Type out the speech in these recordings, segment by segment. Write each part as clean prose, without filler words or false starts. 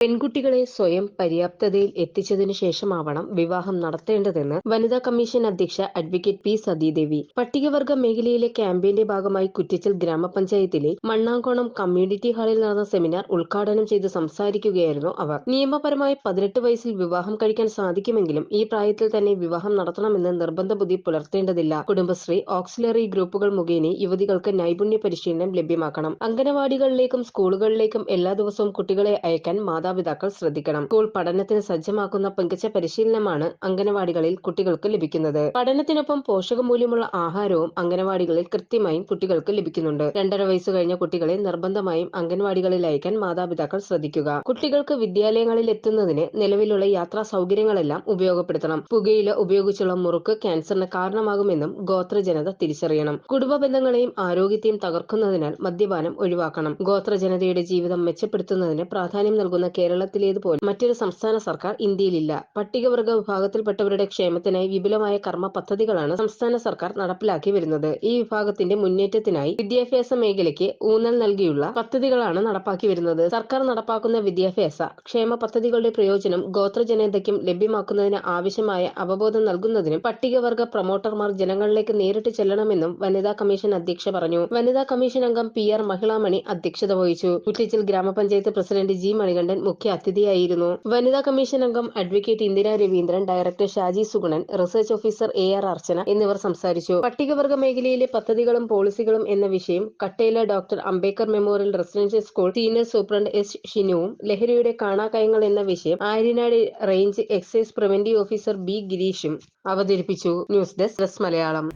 പെൺകുട്ടികളെ സ്വയം പര്യാപ്തതയിൽ എത്തിച്ചതിനു ശേഷമാവണം വിവാഹം നടത്തേണ്ടതെന്ന് വനിതാ കമ്മീഷൻ അധ്യക്ഷ അഡ്വക്കേറ്റ് പി സതീദേവി പട്ടികവർഗ മേഖലയിലെ ക്യാമ്പയിന്റെ ഭാഗമായി കുറ്റിച്ചൽ ഗ്രാമപഞ്ചായത്തിലെ മണ്ണാങ്കോണം കമ്മ്യൂണിറ്റി ഹാളിൽ നടന്ന സെമിനാർ ഉദ്ഘാടനം ചെയ്ത് സംസാരിക്കുകയായിരുന്നു അവർ. നിയമപരമായി 18 വയസ്സിൽ വിവാഹം കഴിക്കാൻ സാധിക്കുമെങ്കിലും ഈ പ്രായത്തിൽ തന്നെ വിവാഹം നടത്തണമെന്ന് നിർബന്ധ ബുദ്ധി പുലർത്തേണ്ടതില്ല. കുടുംബശ്രീ, ഓക്സിലറി ഗ്രൂപ്പുകൾ മുഖേന യുവതികൾക്ക് നൈപുണ്യ പരിശീലനം ലഭ്യമാക്കണം. അംഗനവാടികളിലേക്കും സ്കൂളുകളിലേക്കും എല്ലാ ദിവസവും കുട്ടികളെ അയക്കാൻ മാതാപിതാക്കൾ ശ്രദ്ധിക്കണം. സ്കൂൾ പഠനത്തിന് സജ്ജമാക്കുന്ന മികച്ച പരിശീലനമാണ് അംഗനവാടികളിൽ കുട്ടികൾക്ക് ലഭിക്കുന്നത്. പഠനത്തിനൊപ്പം പോഷകമൂല്യമുള്ള ആഹാരവും അംഗനവാടികളിൽ കൃത്യമായും കുട്ടികൾക്ക് ലഭിക്കുന്നുണ്ട്. 2.5 വയസ്സ് കഴിഞ്ഞ കുട്ടികളെ നിർബന്ധമായും അംഗനവാടികളിൽ അയക്കാൻ മാതാപിതാക്കൾ ശ്രദ്ധിക്കുക. കുട്ടികൾക്ക് വിദ്യാലയങ്ങളിൽ എത്തുന്നതിന് നിലവിലുള്ള യാത്രാ സൗകര്യങ്ങളെല്ലാം ഉപയോഗപ്പെടുത്തണം. പുകയില ഉപയോഗിച്ചുള്ള മുറുക്ക് ക്യാൻസറിന് കാരണമാകുമെന്നും ഗോത്രജനത തിരിച്ചറിയണം. കുടുംബ ബന്ധങ്ങളെയും ആരോഗ്യത്തെയും തകർക്കുന്നതിനാൽ മദ്യപാനം ഒഴിവാക്കണം. ഗോത്രജനതയുടെ ജീവിതം മെച്ചപ്പെടുത്തുന്നതിന് പ്രാധാന്യം നൽകുന്ന കേരളത്തിലേതുപോലെ മറ്റൊരു സംസ്ഥാന സർക്കാർ ഇന്ത്യയിലില്ല. പട്ടികവർഗ വിഭാഗത്തിൽപ്പെട്ടവരുടെ ക്ഷേമത്തിനായി വിപുലമായ കർമ്മ പദ്ധതികളാണ് സംസ്ഥാന സർക്കാർ നടപ്പിലാക്കി വരുന്നത്. ഈ വിഭാഗത്തിന്റെ മുന്നേറ്റത്തിനായി വിദ്യാഭ്യാസ മേഖലയ്ക്ക് ഊന്നൽ നൽകിയുള്ള പദ്ധതികളാണ് നടപ്പാക്കി വരുന്നത്. സർക്കാർ നടപ്പാക്കുന്ന വിദ്യാഭ്യാസ ക്ഷേമ പദ്ധതികളുടെ പ്രയോജനം ഗോത്രജനതയ്ക്കും ലഭ്യമാക്കുന്നതിന് ആവശ്യമായ അവബോധം നൽകുന്നതിനും പട്ടികവർഗ പ്രൊമോട്ടർമാർ ജനങ്ങളിലേക്ക് നേരിട്ട് ചെല്ലണമെന്നും വനിതാ കമ്മീഷൻ അധ്യക്ഷ പറഞ്ഞു. വനിതാ കമ്മീഷൻ അംഗം PR മഹിളാമണി അധ്യക്ഷത വഹിച്ചു. കുറ്റിച്ചൽ ഗ്രാമപഞ്ചായത്ത് പ്രസിഡന്റ് G മണികണ്ഠൻ മുഖ്യ അതിഥിയായിരുന്നു. വനിതാ കമ്മീഷൻ അംഗം advocate Indira Raveendran, director Shaji Sugunan, research officer AR അർച്ചന എന്നിവർ സംസാരിച്ചു. പട്ടികവർഗ മേഖലയിലെ പദ്ധതികളും പോളിസികളും എന്ന വിഷയം Kattela doctor Ambedkar memorial residential school senior superintendent S ഷിനുവും ലഹരിയുടെ കാണാക്കയങ്ങൾ എന്ന വിഷയം Aryanad range excise preventive officer B ഗിരീഷും അവതരിപ്പിച്ചു. News desk Malayalam.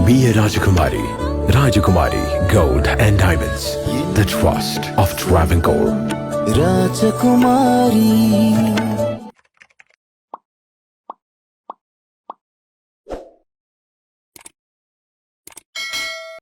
Be a Rajakumari. Rajakumari Gold and Diamonds. The trust of Travancore. Rajakumari.